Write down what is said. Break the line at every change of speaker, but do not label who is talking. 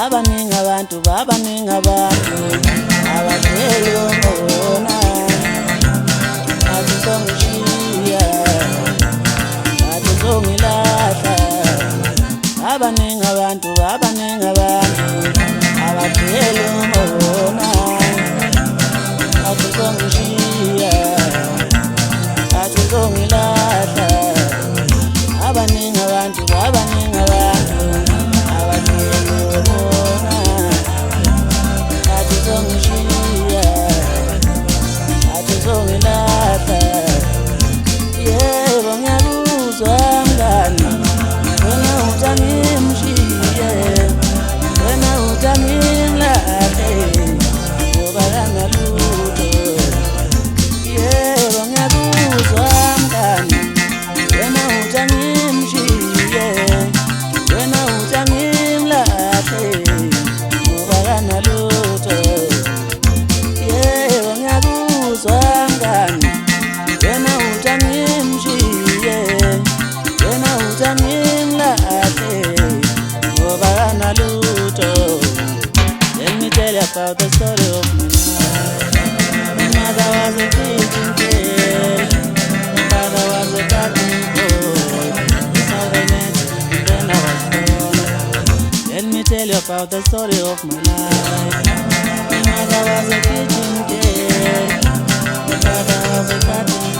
abaningi abantu abadlele ngona azizongishiya azizongilahla abaningi abantu abadlele ngona azizongishiya azizongilahla abaningi abantu yebo ngiyakuzwa mngani wena utangimshiye wena utangilahle ngoba kangalutho yebo ngiyakuzwa mngani wena utangimshiye wena utangilahle ngoba kangalutho yebo ngiyakuzwa mngani wena utangimshiye wena utangilahle ngoba kanalutho. Let me tell you about the story of my life. My mother was a teaching girl, my father was a cutting boy. We saw the net when I was born. Let me tell you about the story of my life. My mother was a teaching girl, my father was a cutting boy.